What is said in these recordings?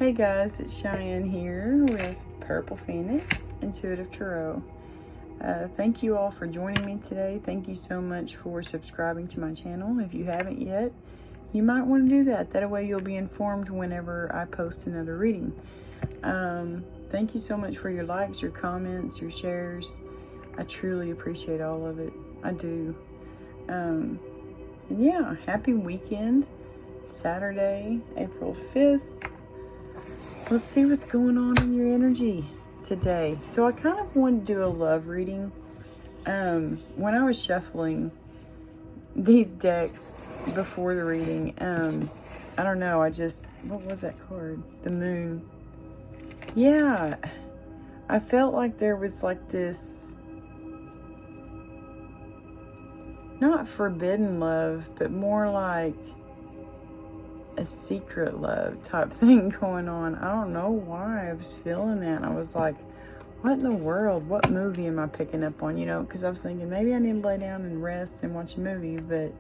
Hey guys, it's Cheyenne here with Purple Phoenix Intuitive Tarot. Thank you all for joining me today. Thank you so much for subscribing to my channel. If you haven't yet, you might want to do that. That way you'll be informed whenever I post another reading. Thank you so much for your likes, your comments, your shares. I truly appreciate all of it. I do. And yeah, happy weekend. Saturday, April 5th. Let's see what's going on in your energy today. So I kind of wanted to do a love reading. When I was shuffling these decks before the reading, I don't know, what was that card? The Moon. Yeah, I felt like there was like this, not forbidden love, but more like a secret love type thing going on. I don't know why I was feeling that. I was like, what in the world? What movie am I picking up on? You know, because I was thinking maybe I need to lay down and rest and watch a movie. But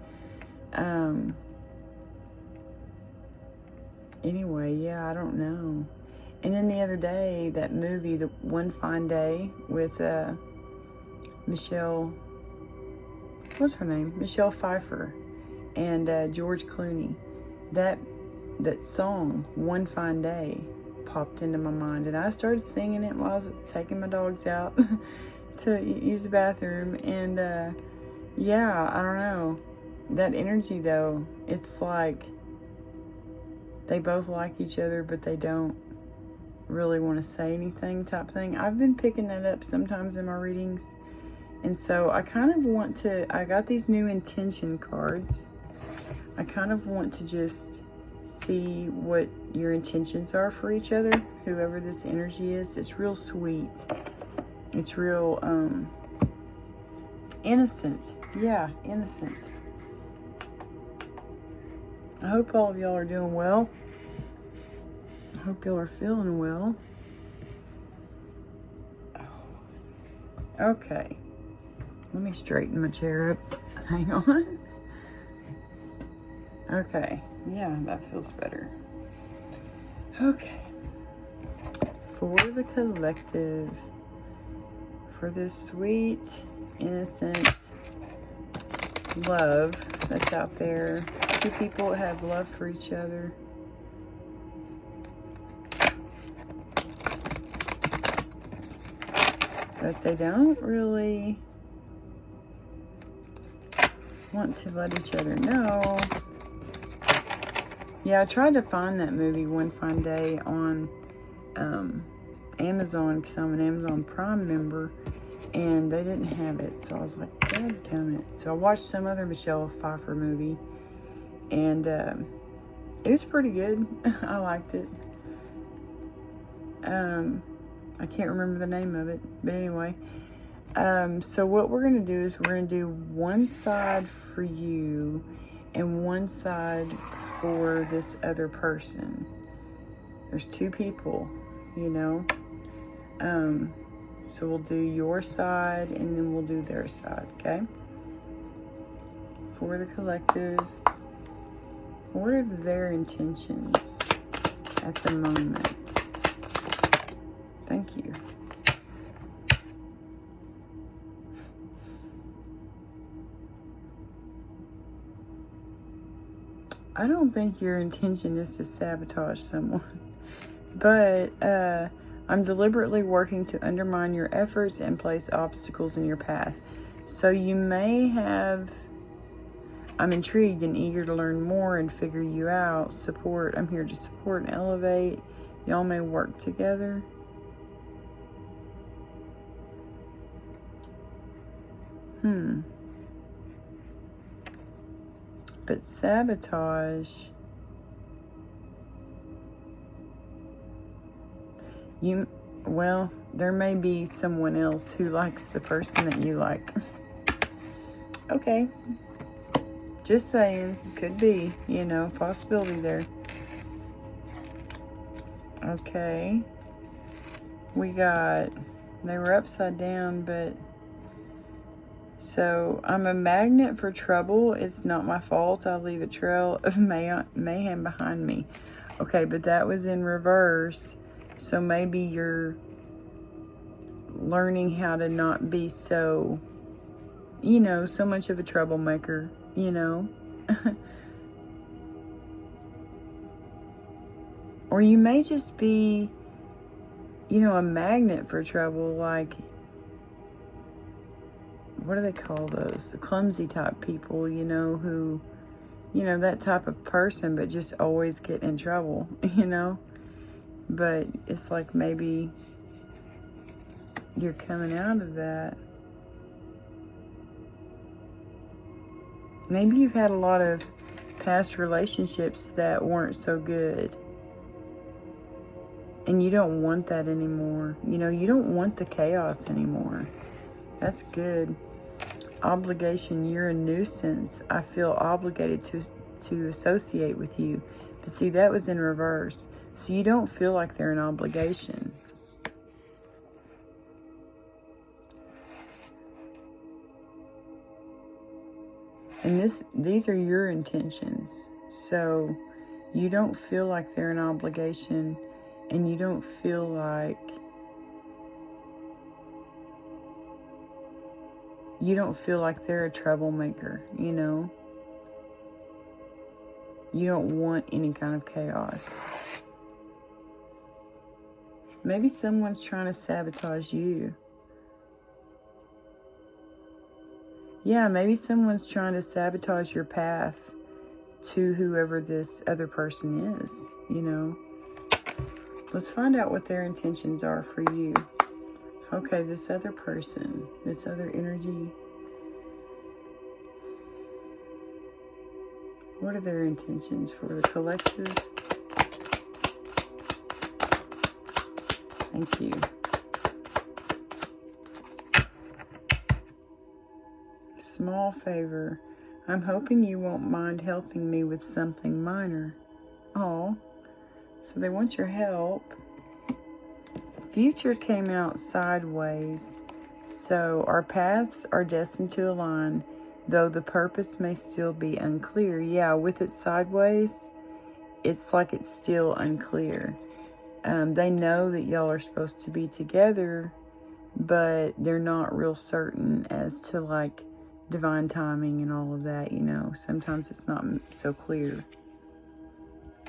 anyway, yeah, I don't know. And then the other day, that movie, The One Fine Day, with Michelle, what's her name? Michelle Pfeiffer and George Clooney. That song, One Fine Day, popped into my mind, and I started singing it while I was taking my dogs out to use the bathroom. And yeah, I don't know, that energy though, it's like they both like each other but they don't really want to say anything type thing. I've been picking that up sometimes in my readings, and so I kind of I got these new intention cards. I kind of want to just see what your intentions are for each other, whoever this energy is. It's real sweet. It's real innocent. Yeah, innocent. I hope all of y'all are doing well. I hope y'all are feeling well. Okay. Let me straighten my chair up. Hang on. Okay, yeah, that feels better. Okay, for the collective, for this sweet, innocent love that's out there, two people that have love for each other. But they don't really want to let each other know. Yeah, I tried to find that movie, One Fine Day, on Amazon, because I'm an Amazon Prime member, and they didn't have it. So I was like, dadgummit. So I watched some other Michelle Pfeiffer movie, and it was pretty good. I liked it. I can't remember the name of it, but anyway. So what we're going to do is we're going to do one side for you and one side for this other person. There's two people, you know. So we'll do your side and then we'll do their side, okay? For the collective, what are their intentions at the moment? Thank you. I don't think your intention is to sabotage someone, but I'm deliberately working to undermine your efforts and place obstacles in your path. So you may have, I'm intrigued and eager to learn more and figure you out. Support, I'm here to support and elevate. Y'all may work together. But sabotage, well, there may be someone else who likes the person that you like. Okay. Just saying, could be, you know, possibility there. Okay. They were upside down, but so, I'm a magnet for trouble. It's not my fault. I leave a trail of mayhem behind me. Okay, but that was in reverse. So maybe you're learning how to not be so, so much of a troublemaker, Or you may just be, a magnet for trouble, like, what do they call those? The clumsy type people, who, that type of person, but just always get in trouble, But it's like maybe you're coming out of that. Maybe you've had a lot of past relationships that weren't so good. And you don't want that anymore. You don't want the chaos anymore. That's good. Obligation, you're a nuisance. I feel obligated to associate with you. But see, that was in reverse. So you don't feel like they're an obligation. And these are your intentions. So you don't feel like they're an obligation, and you don't feel like they're a troublemaker, You don't want any kind of chaos. Maybe someone's trying to sabotage you. Yeah, maybe someone's trying to sabotage your path to whoever this other person is, Let's find out what their intentions are for you. Okay, this other person, this other energy. What are their intentions for the collective? Thank you. Small favor. I'm hoping you won't mind helping me with something minor. Oh, so they want your help. Future came out sideways. So our paths are destined to align, though the purpose may still be unclear. Yeah, with it sideways, it's like it's still unclear. They know that y'all are supposed to be together, but they're not real certain as to like divine timing and all of that, Sometimes it's not so clear.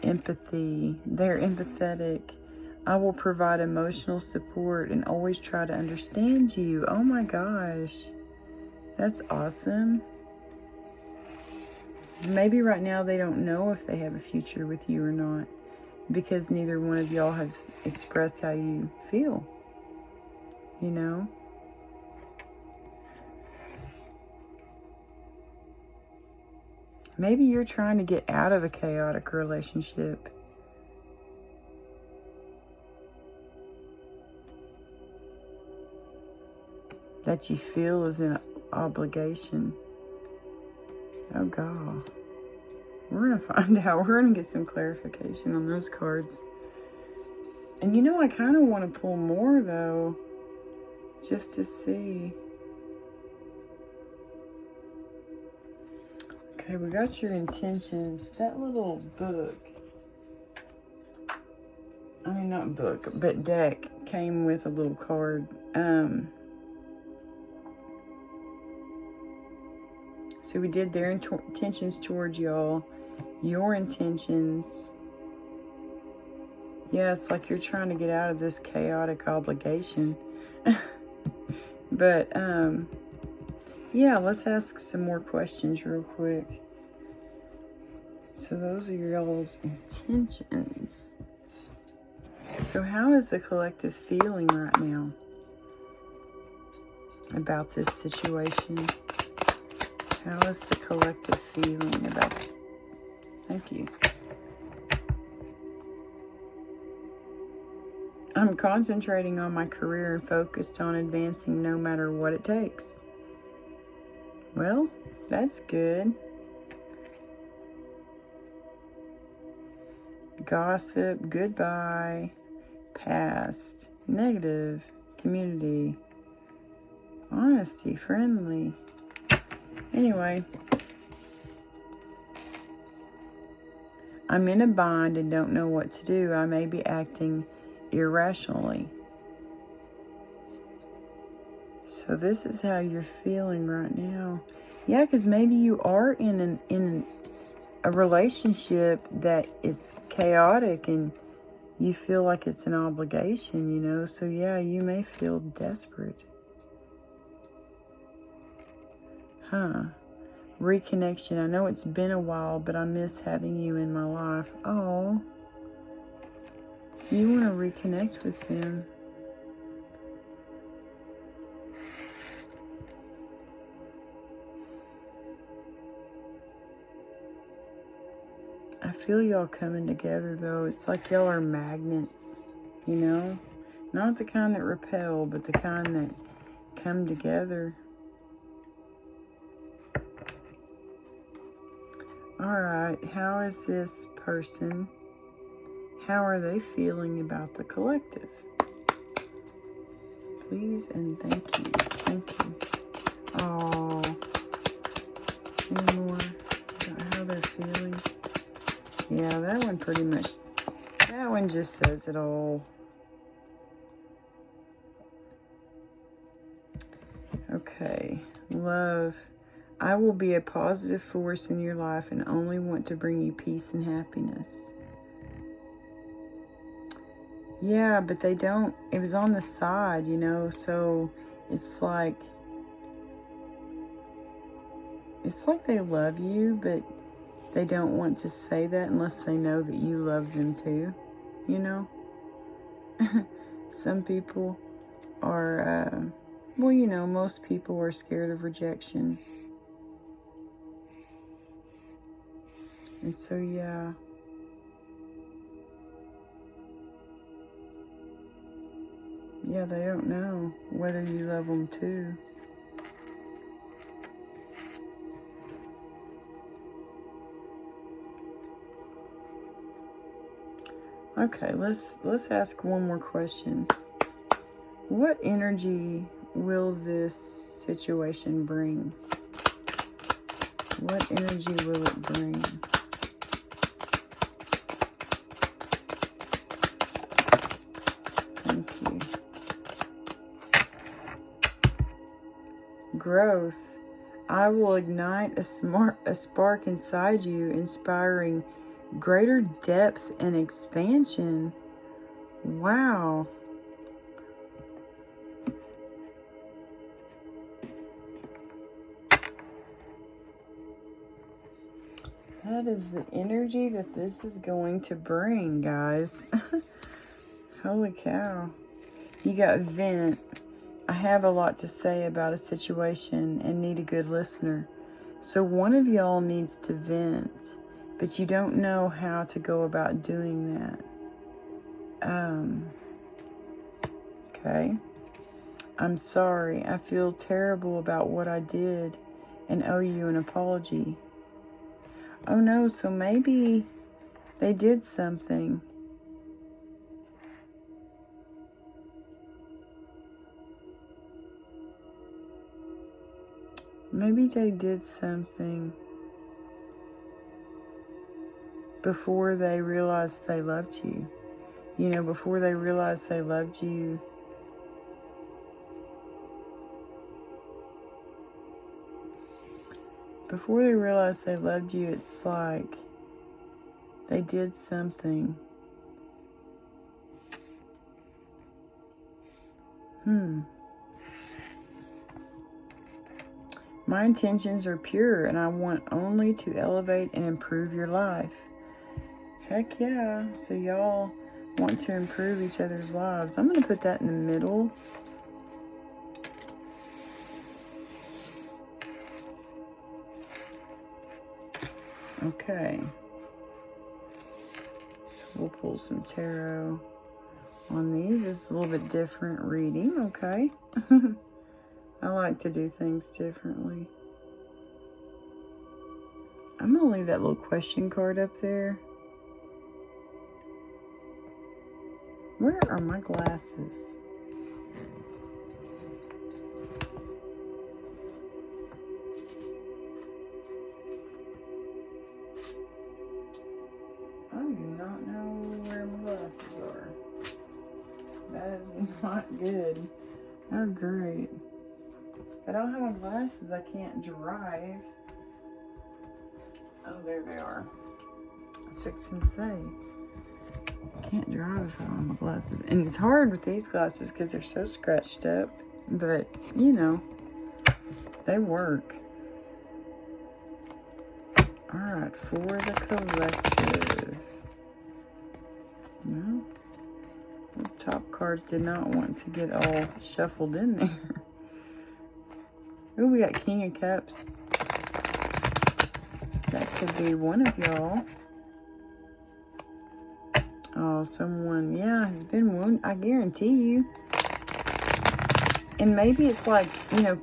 Empathy. They're empathetic. I will provide emotional support and always try to understand you. Oh my gosh. That's awesome. Maybe right now they don't know if they have a future with you or not, because neither one of y'all have expressed how you feel, Maybe you're trying to get out of a chaotic relationship. That you feel is an obligation. Oh, God. We're going to find out. We're going to get some clarification on those cards. And I kind of want to pull more, though, just to see. Okay, we got your intentions. That little book. I mean, not book, but deck came with a little card. So we did their intentions towards y'all, your intentions. Yeah, it's like you're trying to get out of this chaotic obligation. But, yeah, let's ask some more questions real quick. So those are y'all's intentions. So how is the collective feeling right now about this situation? How is the collective feeling about it? Thank you. I'm concentrating on my career and focused on advancing no matter what it takes. Well, that's good. Gossip, goodbye, past, negative, community, honesty, friendly. I'm in a bind and don't know what to do. I may be acting irrationally. So this is how you're feeling right now. Yeah, because maybe you are in a relationship that is chaotic and you feel like it's an obligation, you know. So yeah, you may feel desperate. Huh. Reconnection. I know it's been a while, but I miss having you in my life. Oh. So you want to reconnect with them. I feel y'all coming together, though. It's like y'all are magnets, you know? Not the kind that repel, but the kind that come together. Alright, how is this person? How are they feeling about the collective? Please and thank you. Thank you. Oh, any more about how they're feeling? Yeah, that one pretty much, that one just says it all. Okay, love. I will be a positive force in your life and only want to bring you peace and happiness. Yeah, but they don't, it was on the side, you know, so it's like they love you, but they don't want to say that unless they know that you love them too, you know? Some people are, well, you know, most people are scared of rejection. And so, yeah. Yeah, they don't know whether you love them too. Okay, let's ask one more question. What energy will this situation bring? What energy will it bring? Thank you. Growth. I will ignite a spark inside you, inspiring greater depth and expansion. Wow. That is the energy that this is going to bring, guys. Holy cow. You got vent. I have a lot to say about a situation and need a good listener. So one of y'all needs to vent, but you don't know how to go about doing that. Okay. I'm sorry. I feel terrible about what I did and owe you an apology. Oh no, so maybe they did something. Maybe they did something before they realized they loved you. You know, before they realized they loved you. Before they realized they loved you, it's like they did something. My intentions are pure and I want only to elevate and improve your life. Heck yeah. So y'all want to improve each other's lives. I'm going to put that in the middle. Okay. So we'll pull some tarot on these. It's a little bit different reading, okay? I like to do things differently. I'm going to leave that little question card up there. Where are my glasses? don't know where my glasses are. That is not good. Oh, great. If I don't have my glasses, I can't drive. Oh, there they are. I was fixing to say, I can't drive if I don't have my glasses. And it's hard with these glasses because they're so scratched up. But, you know, they work. Alright, for the collective. Well, those top cards did not want to get all shuffled in there. Ooh, we got King of Cups. That could be one of y'all. Oh, someone, yeah, has been wounded. I guarantee you. And maybe it's like, you know,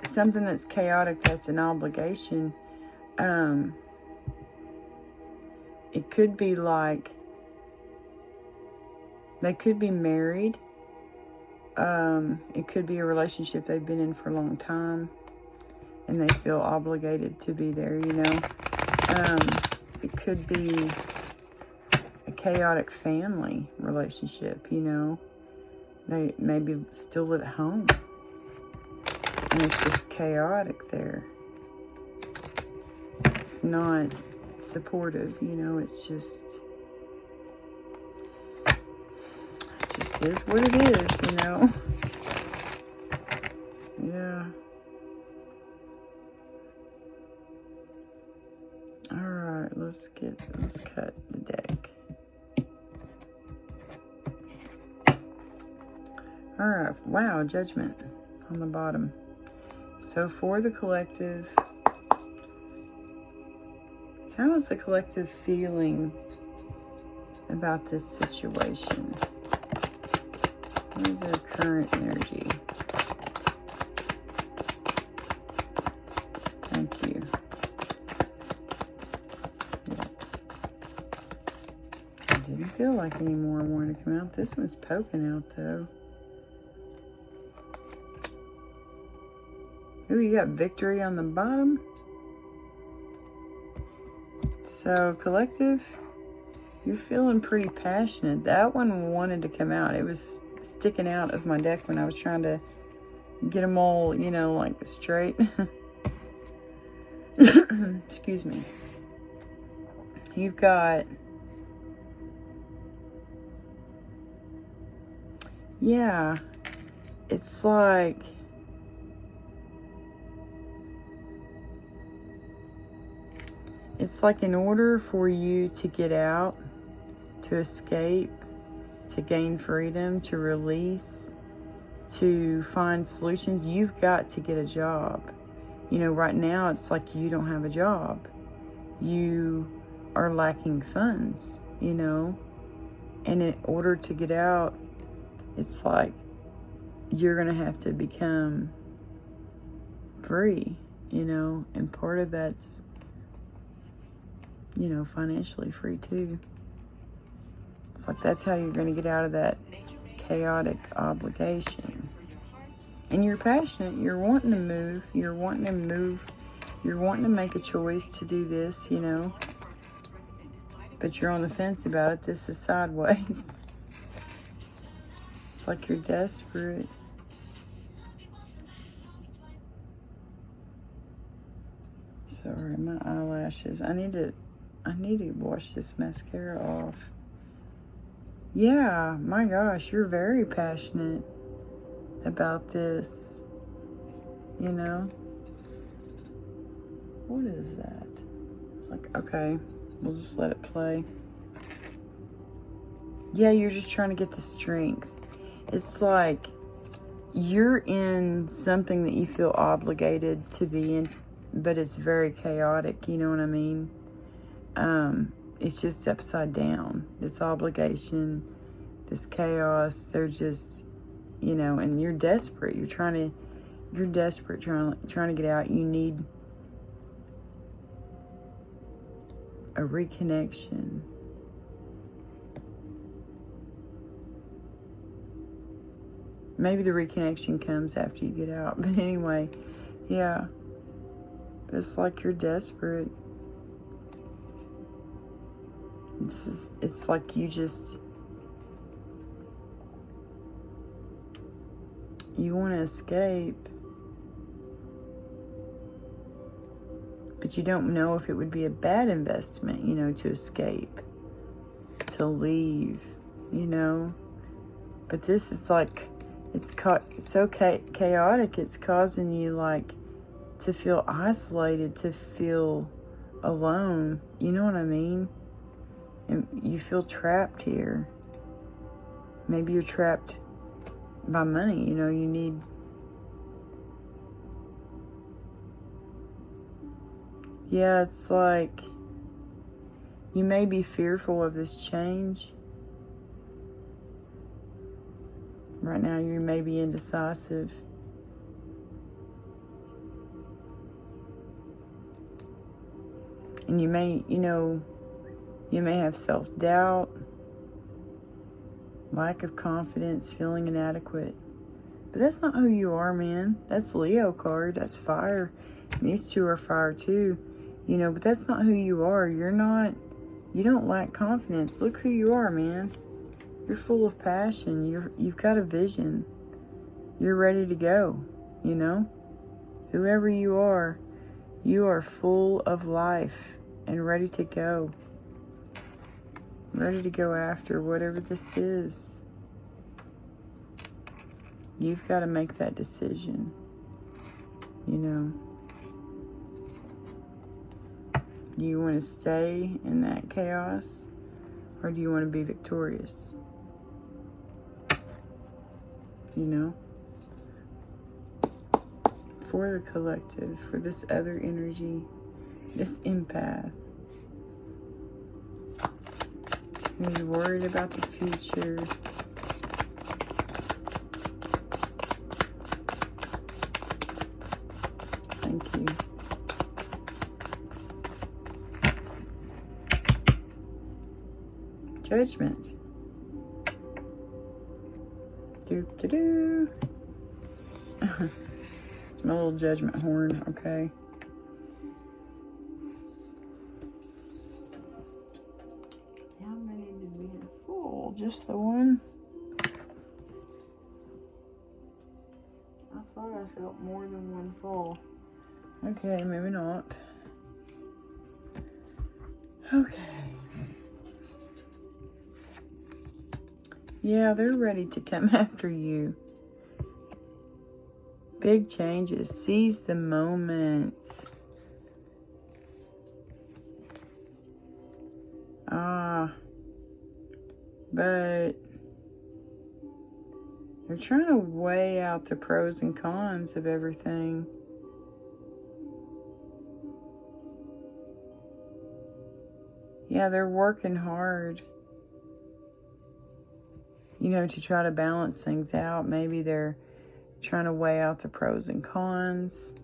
something that's chaotic, that's an obligation. It could be like they could be married. It could be a relationship they've been in for a long time and they feel obligated to be there, you know. It could be a chaotic family relationship, you know. They maybe still live at home and it's just chaotic there. It's not supportive, you know, it's just is what it is, you know. Yeah. Alright, let's cut the deck. Alright, wow, Judgment on the bottom. So for the collective, how is the collective feeling about this situation? What is their current energy? Thank you. Yeah. It didn't feel like any more wanted to come out. This one's poking out though. Ooh, you got Victory on the bottom. So, collective, you're feeling pretty passionate. That one wanted to come out. It was sticking out of my deck when I was trying to get them all, you know, like straight. Excuse me. You've got, yeah, it's like, in order for you to get out, to escape, to gain freedom, to release, to find solutions, you've got to get a job. You know, right now it's like you don't have a job. You are lacking funds, you know. And in order to get out, it's like you're going to have to become free, you know. And part of that's, you know, financially free too. It's like that's how you're going to get out of that chaotic obligation. And you're passionate. You're wanting to move. You're wanting to move. You're wanting to make a choice to do this, you know. But you're on the fence about it. This is sideways. It's like you're desperate. Sorry, my eyelashes. I need to wash this mascara off. Yeah, my gosh, you're very passionate about this, you know. What is that? It's like, okay, we'll just let it play. Yeah, you're just trying to get the strength. It's like you're in something that you feel obligated to be in, but it's very chaotic, you know what I mean? It's just upside down. This obligation, this chaos, they're just, you know, and you're desperate. You're desperate trying to get out. You need a reconnection. Maybe the reconnection comes after you get out. But anyway, yeah. It's like you're desperate. It's like you want to escape, but you don't know if it would be a bad investment, to escape, to leave, But this is like, it's so chaotic, it's causing you, like, to feel isolated, to feel alone. You know what I mean? And you feel trapped here. Maybe you're trapped by money, you need... Yeah, it's like you may be fearful of this change. Right now, you may be indecisive. And you may have self-doubt, lack of confidence, feeling inadequate. But that's not who you are, man. That's Leo card. That's fire. And these two are fire too. But that's not who you are. You don't lack confidence. Look who you are, man. You're full of passion. You've got a vision. You're ready to go, Whoever you are full of life and ready to go. Ready to go after whatever this is. You've got to make that decision, Do you want to stay in that chaos, or do you want to be victorious? For the collective, for this other energy, this empath, who's worried about the future. Thank you. Judgment. Do. It's my little judgment horn, okay? How many did we have full? Just the one? I thought I felt more than one full. Okay, maybe not. Okay. Yeah, they're ready to come after you. Big changes. Seize the moment. But they're trying to weigh out the pros and cons of everything. Yeah, they're working hard. To try to balance things out. Maybe they're trying to weigh out the pros and cons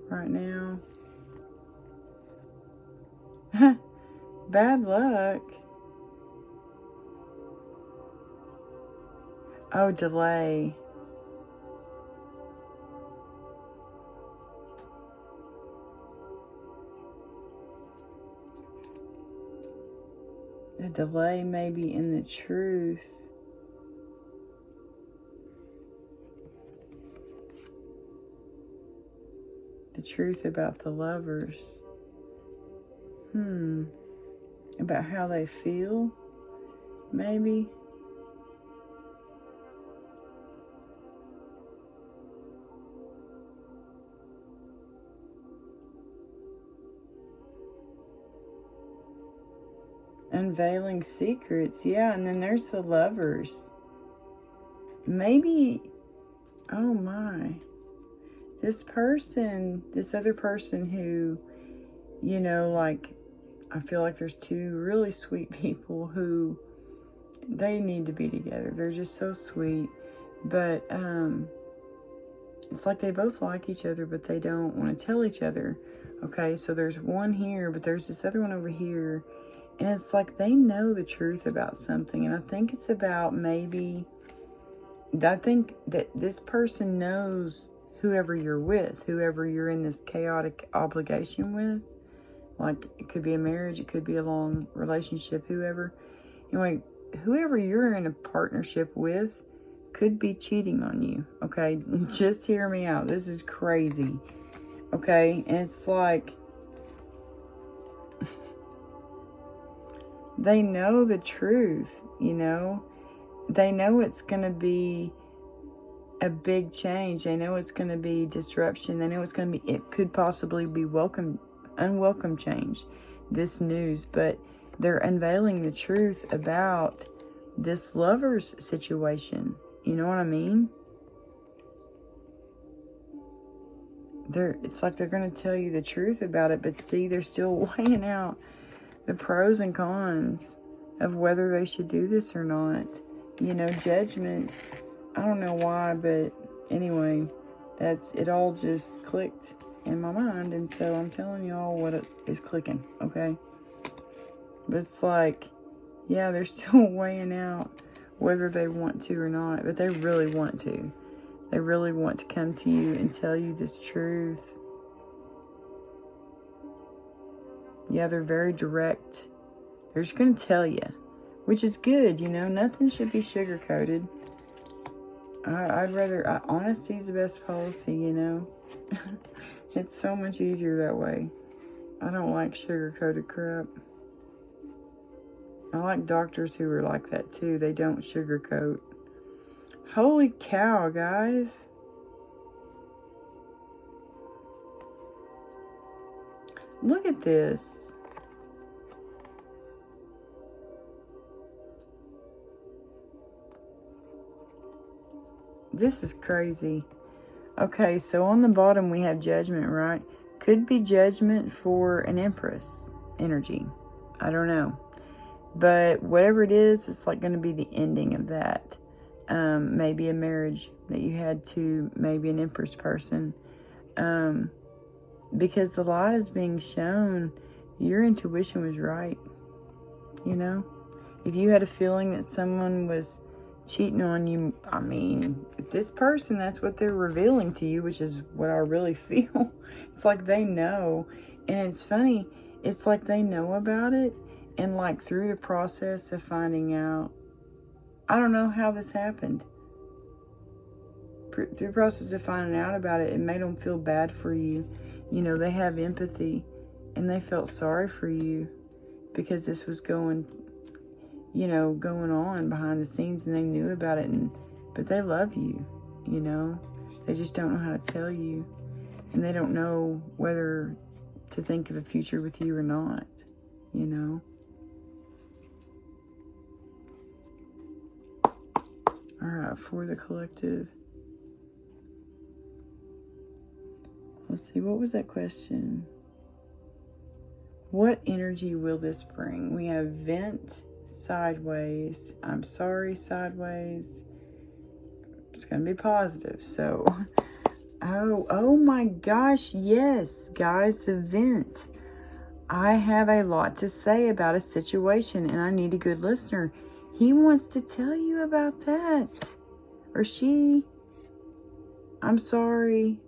right now. Bad luck. Oh, delay. The delay may be in the truth. The truth about the lovers. About how they feel, maybe. Unveiling secrets, yeah, and then there's the lovers. Maybe, oh my, this other person who, I feel like there's two really sweet people who, they need to be together. They're just so sweet, but it's like they both like each other, but they don't want to tell each other. Okay, so there's one here, but there's this other one over here. And it's like they know the truth about something. And I think it's about I think that this person knows whoever you're with, whoever you're in this chaotic obligation with. Like, it could be a marriage, it could be a long relationship, whoever. Anyway, whoever you're in a partnership with could be cheating on you, okay? Just hear me out. This is crazy, okay? And it's like, they know the truth, you know? They know it's going to be a big change. They know it's going to be disruption. They know it could possibly be unwelcome change, this news, but they're unveiling the truth about this lover's situation. You know what I mean? It's like they're going to tell you the truth about it, but see, they're still weighing out the pros and cons of whether they should do this or not. You know, judgment, I don't know why, but anyway, it all just clicked in my mind, and so I'm telling y'all what it is clicking, okay? But it's like, yeah, they're still weighing out whether they want to or not, but they really want to. They really want to come to you and tell you this truth. Yeah, they're very direct. They're just going to tell you, which is good, you know. Nothing should be sugar-coated. Honesty is the best policy, you know. It's so much easier that way. I don't like sugar-coated crap. I like doctors who are like that too. They don't sugarcoat. Holy cow, guys. Look at this. This is crazy. Okay, so on the bottom we have judgment, right? Could be judgment for an Empress energy. I don't know. But whatever it is, it's like going to be the ending of that. Maybe a marriage that you had to, maybe an Empress person. Because the light is being shown, your intuition was right. You know? If you had a feeling that someone was cheating on you, I mean, this person, that's what they're revealing to you, which is what I really feel. It's like they know. And it's funny, it's like they know about it. And like through the process of finding out, I don't know how this happened. Through the process of finding out about it, it made them feel bad for you. You know, they have empathy and they felt sorry for you because this was going on behind the scenes, and they knew about it, but they love you, you know. They just don't know how to tell you, and they don't know whether to think of a future with you or not, you know. All right, for the collective. Let's see, what was that question? What energy will this bring? We have vent sideways. I'm sorry, sideways. It's going to be positive. So, oh my gosh, yes, guys, the vent. I have a lot to say about a situation, and I need a good listener. He wants to tell you about that. Or she. I'm sorry.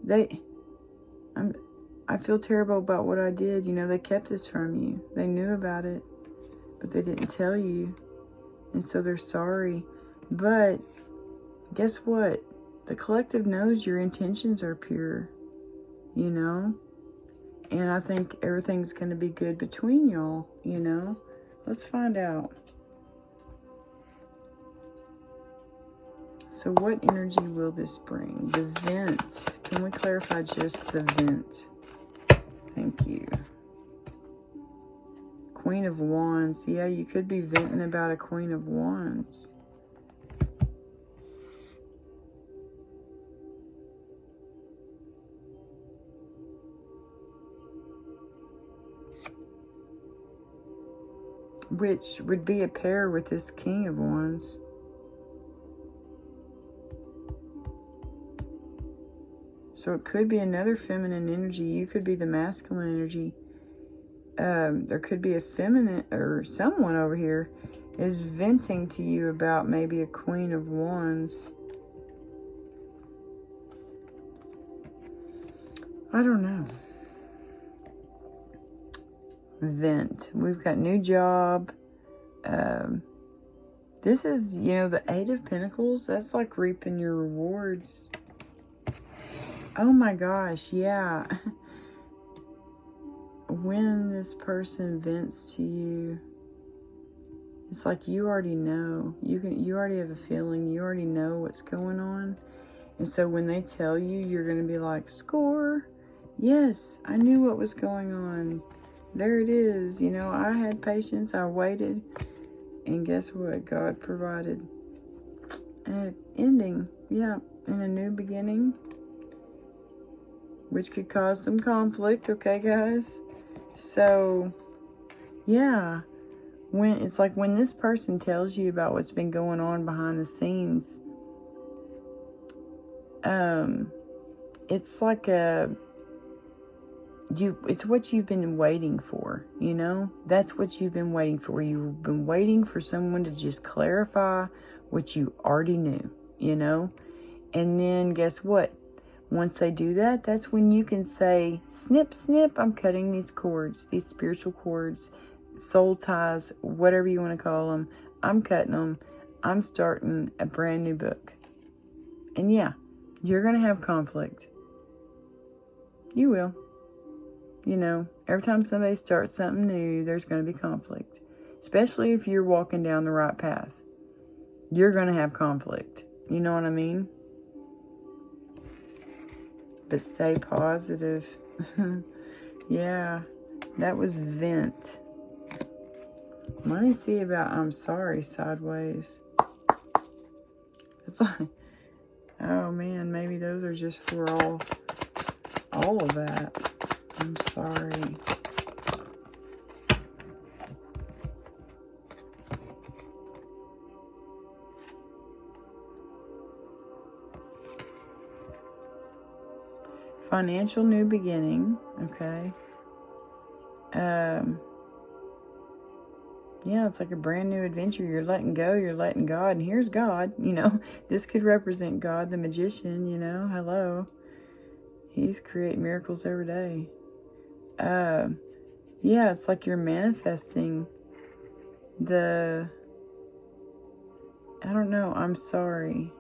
I feel terrible about what I did. You know, they kept this from you. They knew about it, but they didn't tell you. And so they're sorry. But guess what? The collective knows your intentions are pure, you know? And I think everything's going to be good between y'all, you know? Let's find out. So what energy will this bring? The vent. Can we clarify just the vent? Thank you. Queen of Wands. Yeah, you could be venting about a Queen of Wands. Which would be a pair with this King of Wands. So it could be another feminine energy. You could be the masculine energy. There could be a feminine, or someone over here is venting to you about maybe a Queen of Wands. I don't know. vent. We've got new job. This is, the Eight of Pentacles. That's like reaping your rewards. Oh my gosh, yeah. When this person vents to you, it's like you already know. You already have a feeling. You already know what's going on. And so when they tell you, you're going to be like, score. Yes, I knew what was going on. There it is. I had patience. I waited. And guess what? God provided an ending. Yeah. And a new beginning. Which could cause some conflict. Okay, guys? So, yeah. It's like when this person tells you about what's been going on behind the scenes, it's like it's what you've been waiting for, That's what you've been waiting for. You've been waiting for someone to just clarify what you already knew, And then guess what? Once they do that, that's when you can say, snip, snip, I'm cutting these cords, these spiritual cords, soul ties, whatever you want to call them. I'm cutting them. I'm starting a brand new book. And yeah, you're going to have conflict. You will. Every time somebody starts something new, there's going to be conflict. Especially if you're walking down the right path. You're going to have conflict. You know what I mean? But stay positive. Yeah, that was vent. Let me see about I'm sorry sideways. It's like, oh man, maybe those are just for all of that. I'm sorry. Financial new beginning. Okay. Yeah, it's like a brand new adventure. You're letting go, you're letting God, and here's God, This could represent God, the magician, Hello. He's creating miracles every day. Yeah, it's like you're manifesting I don't know, I'm sorry.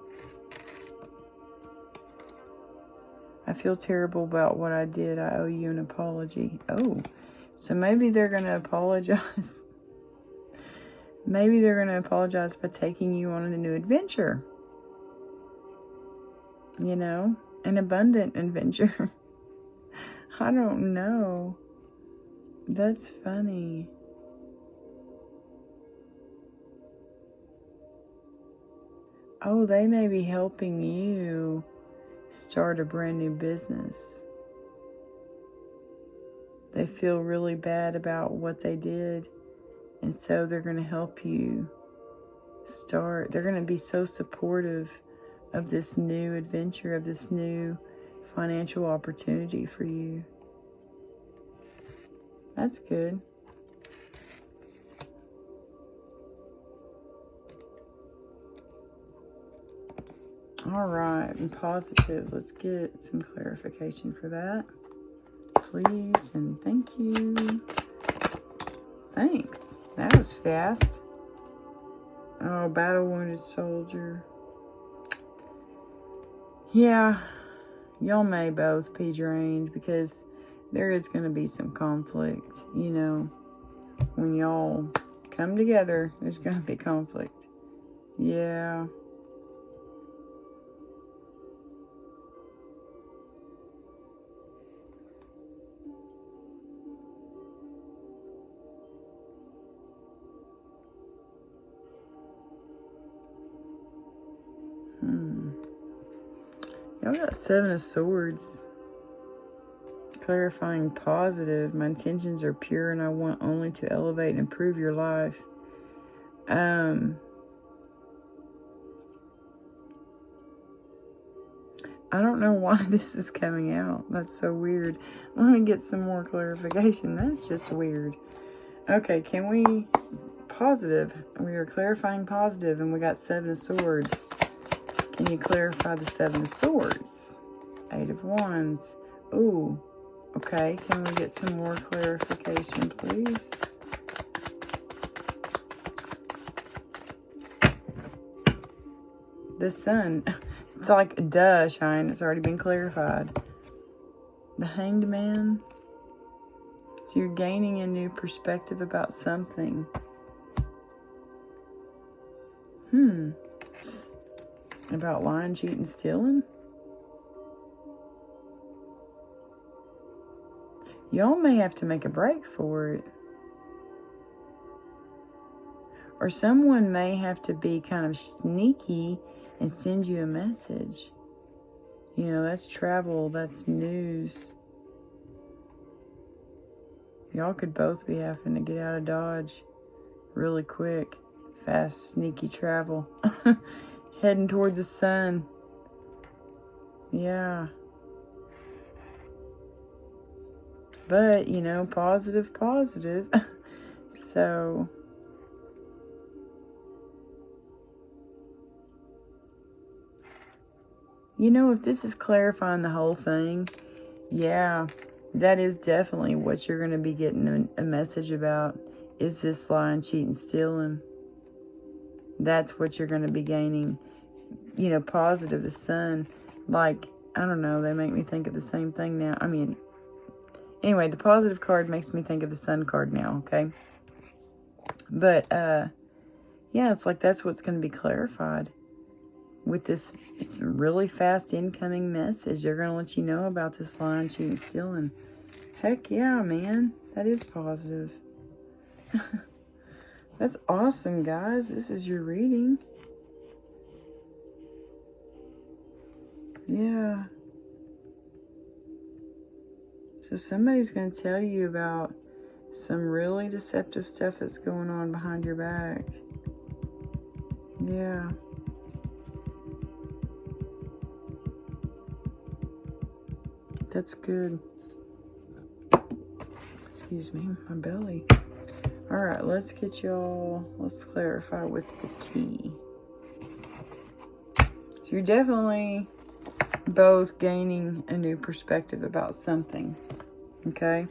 I feel terrible about what I did. I owe you an apology. Oh, so maybe they're going to apologize. Maybe they're going to apologize by taking you on a new adventure. An abundant adventure. I don't know. That's funny. Oh, they may be helping you start a brand new business. They feel really bad about what they did. And so they're going to help you start. They're going to be so supportive of this new adventure, of this new financial opportunity for you. That's good. All right, and positive. Let's get some clarification for that. Please and thank you. Thanks. That was fast. Oh, battle wounded soldier. Yeah, y'all may both be drained because there is going to be some conflict. When y'all come together, there's going to be conflict. Yeah. Y'all got 7 of Swords. Clarifying positive. My intentions are pure and I want only to elevate and improve your life. I don't know why this is coming out. That's so weird. Let me get some more clarification. That's just weird. Okay, can we... Positive. We are clarifying positive and we got 7 of Swords. Can you clarify the 7 of Swords? 8 of Wands. Ooh. Okay, can we get some more clarification, please? The sun. It's like, duh, Shine. It's already been clarified. The Hanged Man. So you're gaining a new perspective about something. About lying, cheating, stealing? Y'all may have to make a break for it. Or someone may have to be kind of sneaky and send you a message. You know, that's travel, that's news. Y'all could both be having to get out of Dodge really quick. Fast, sneaky travel. Heading toward the sun. Yeah. But, you know, positive. So, you know, if this is clarifying the whole thing, yeah, that is definitely what you're going to be getting a message about. Is this lying, cheating, stealing? That's what you're going to be gaining. You know, positive, the sun. Like, I don't know, they make me think of the same thing now. I mean, anyway, the positive card makes me think of the sun card now, okay? But, yeah, it's like that's what's going to be clarified with this really fast incoming message. They're going to let you know about this lying, cheating, stealing. Heck yeah, man. That is positive. That's awesome, guys. This is your reading. Yeah. So somebody's going to tell you about some really deceptive stuff that's going on behind your back. Yeah. That's good. Excuse me, my belly. All right, let's clarify with the T. So you're definitely both gaining a new perspective about something, okay?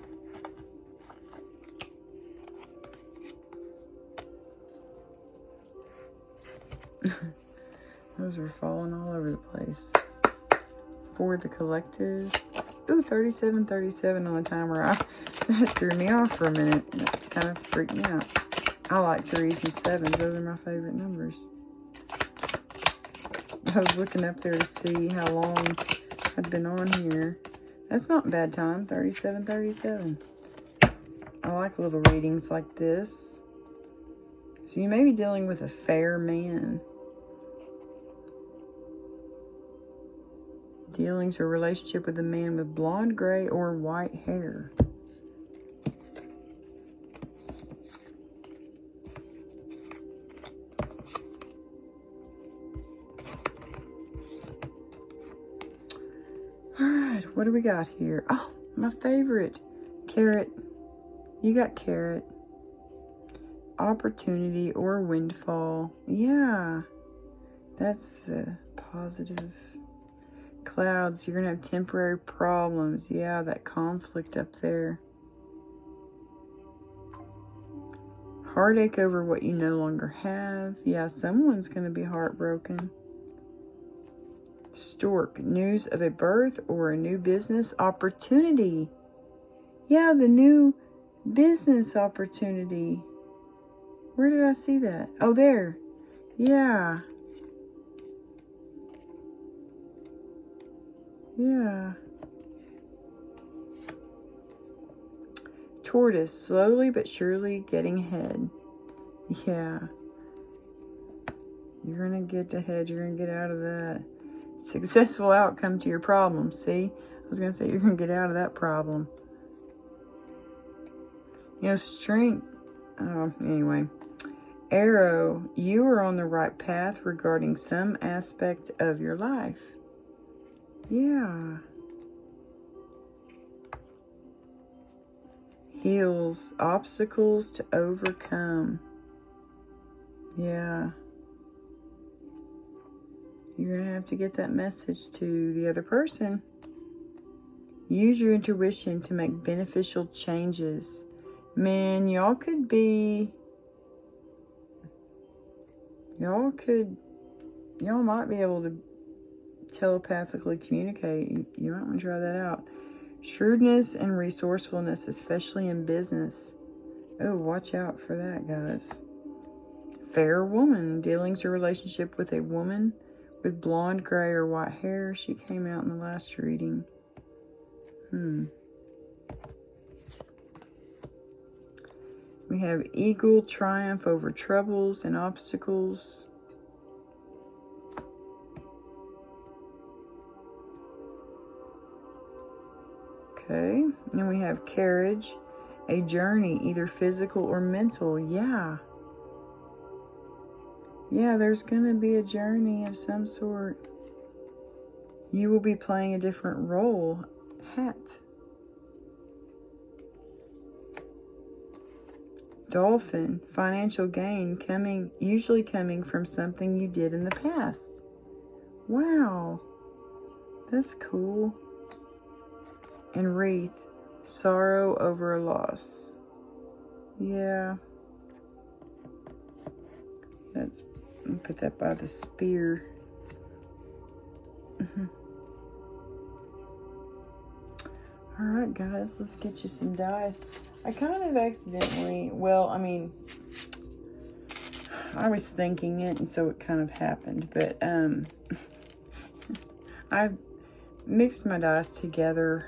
Those are falling all over the place. For the collective. Ooh, 37 on the timer. That threw me off for a minute. That kind of freaked me out. I like 3s and 7s. Those are my favorite numbers. I was looking up there to see how long I'd been on here. That's not bad time. 37. I like little readings like this. So you may be dealing with a fair man. Dealings or relationship with a man with blonde, gray, or white hair. Alright, what do we got here? Oh, my favorite. Carrot. You got carrot. Opportunity or windfall. Yeah. That's the positive. Clouds, you're going to have temporary problems. Yeah, that conflict up there. Heartache over what you no longer have. Yeah, someone's going to be heartbroken. Stork, news of a birth or a new business opportunity. Yeah, the new business opportunity. Where did I see that? Oh, there. Yeah. Yeah. Tortoise, slowly but surely getting ahead. Yeah. You're going to get ahead. You're going to get out of that. Successful outcome to your problem. See? I was going to say you're going to get out of that problem. You know, strength. Oh, anyway. Arrow, you are on the right path regarding some aspect of your life. Yeah. Heals, obstacles to overcome. Yeah. You're going to have to get that message to the other person. Use your intuition to make beneficial changes. Man, y'all might be able to telepathically communicate. You might want to try that out. Shrewdness and resourcefulness, especially in business. Oh, watch out for that, guys. Fair woman. Dealings or relationship with a woman with blonde, gray, or white hair. She came out in the last reading. We have eagle, triumph over troubles and obstacles. Okay, and we have carriage, a journey, either physical or mental. Yeah, there's going to be a journey of some sort. You will be playing a different role. Hat. Dolphin, financial gain usually coming from something you did in the past. Wow, that's cool. And wreath, sorrow over a loss. Yeah. Let's put that by the spear. Alright, guys, let's get you some dice. I kind of accidentally, I was thinking it, and so it kind of happened, but I mixed my dice together.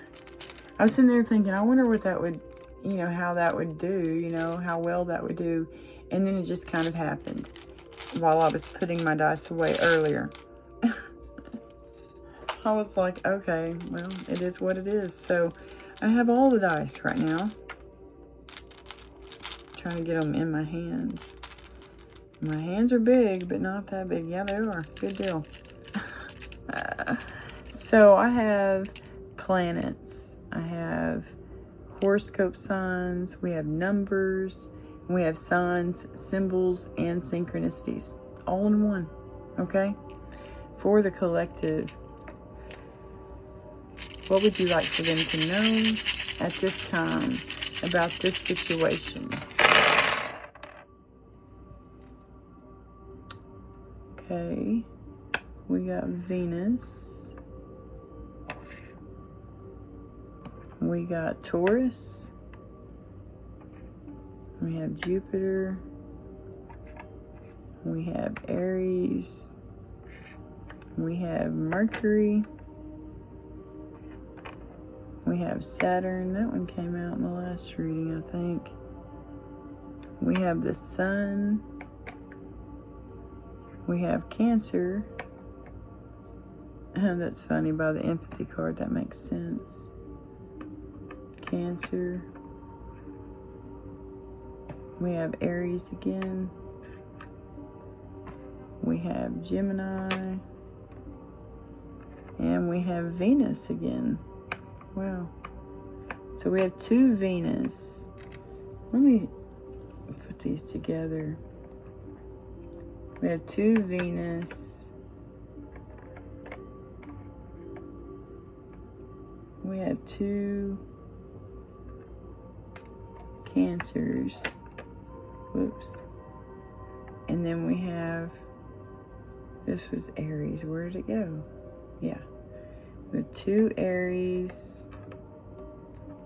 I was sitting there thinking, I wonder what that would, how that would do, how well that would do. And then it just kind of happened while I was putting my dice away earlier. I was like, okay, well, it is what it is. So I have all the dice right now. Trying to get them in my hands. My hands are big, but not that big. Yeah, they are. Good deal. So I have planets. I have horoscope signs. We have numbers. We have signs, symbols, and synchronicities. All in one. Okay? For the collective. What would you like for them to know at this time about this situation? Okay. We got Venus. We got Taurus. We have Jupiter. We have Aries. We have Mercury. We have Saturn. That one came out in the last reading, I think. We have the Sun. We have Cancer. That's funny, by the empathy card, that makes sense. Cancer. We have Aries again. We have Gemini. And we have Venus again. Wow. So we have two Venus. Let me put these together. We have two Venus. We have two Cancers. Whoops. And then we have, this was Aries. Where did it go? Yeah. We have two Aries.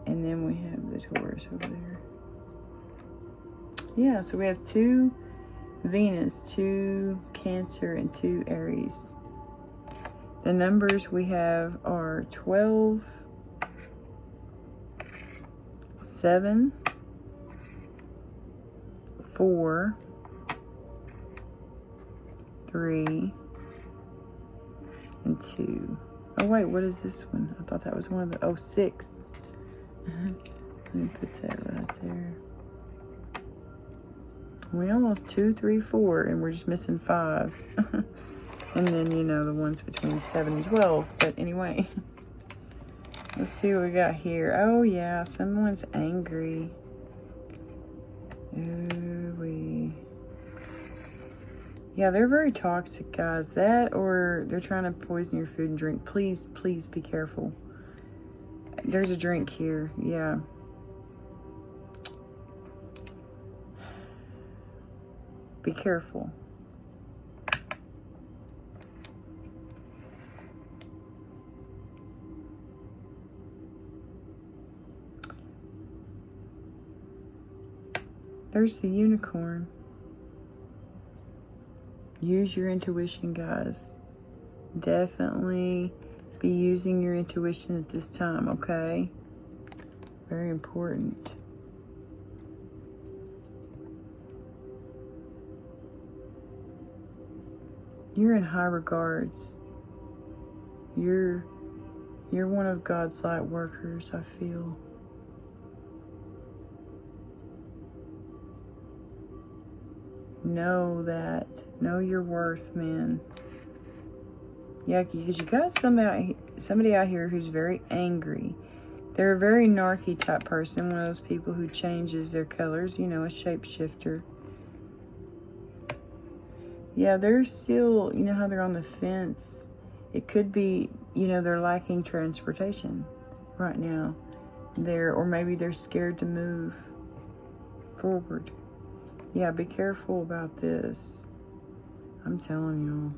And then we have the Taurus over there. Yeah, so we have two Venus, two Cancer, and two Aries. The numbers we have are 12, 7, 4, 3, and 2. Oh wait, what is this one? I thought that was one of the, 6. Let me put that right there. We almost 2, 3, 4, and we're just missing 5. And then, the ones between 7 and 12. But anyway, let's see what we got here. Oh yeah, someone's angry. Yeah, they're very toxic, guys. That, or they're trying to poison your food and drink. Please, please be careful. there's a drink here. Yeah. Be careful. There's the unicorn. Use your intuition, guys. Definitely be using your intuition at this time, okay? Very important. You're in high regards. You're one of God's light workers, I feel. Know that. Know your worth, man. Yeah, because you got somebody out here who's very angry. They're a very narky type person, one of those people who changes their colors, you know, a shapeshifter. Yeah, they're still, you know how they're on the fence. It could be, you know, they're lacking transportation right now. Or maybe they're scared to move forward. Yeah, be careful about this. I'm telling y'all.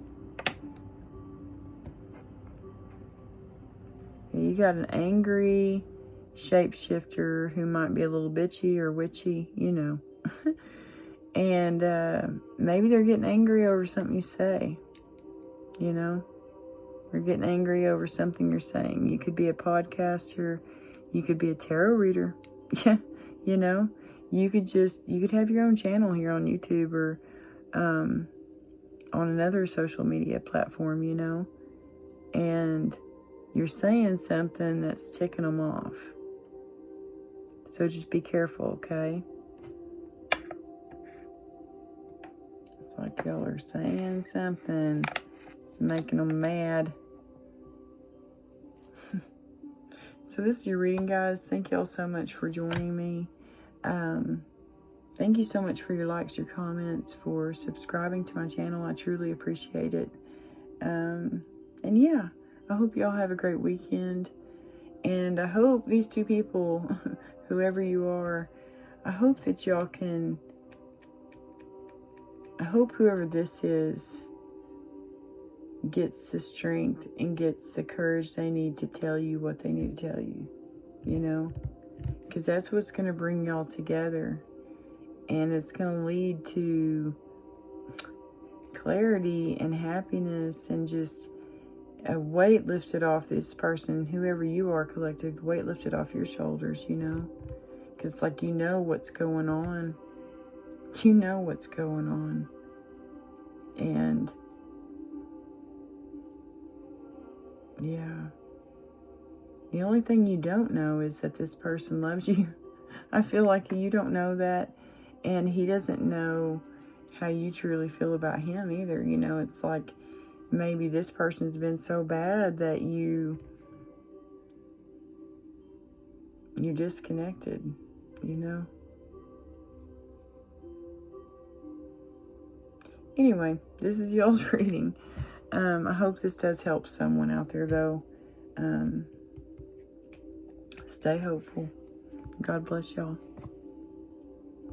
Yeah, you got an angry shapeshifter who might be a little bitchy or witchy, you know. And maybe they're getting angry over something you say, you know. They're getting angry over something you're saying. You could be a podcaster. You could be a tarot reader. Yeah, you know. You could have your own channel here on YouTube or on another social media platform, you know. And you're saying something that's ticking them off. So just be careful, okay? It's like y'all are saying something. It's making them mad. So this is your reading, guys. Thank y'all so much for joining me. Thank you so much for your likes, your comments, for subscribing to my channel. I truly appreciate it. And yeah, I hope y'all have a great weekend. And I hope these two people, whoever you are, I hope that y'all can, I hope whoever this is gets the strength and gets the courage they need to tell you what they need to tell you, you know? Because that's what's going to bring y'all together. And it's going to lead to clarity and happiness and just a weight lifted off this person, whoever you are, collective, weight lifted off your shoulders, you know? Because it's like you know what's going on. You know what's going on. And yeah. The only thing you don't know is that this person loves you. I feel like you don't know that. And he doesn't know how you truly feel about him either. You know, it's like maybe this person's been so bad that you're disconnected, you know. Anyway, this is y'all's reading. I hope this does help someone out there, though. Stay hopeful. God bless y'all.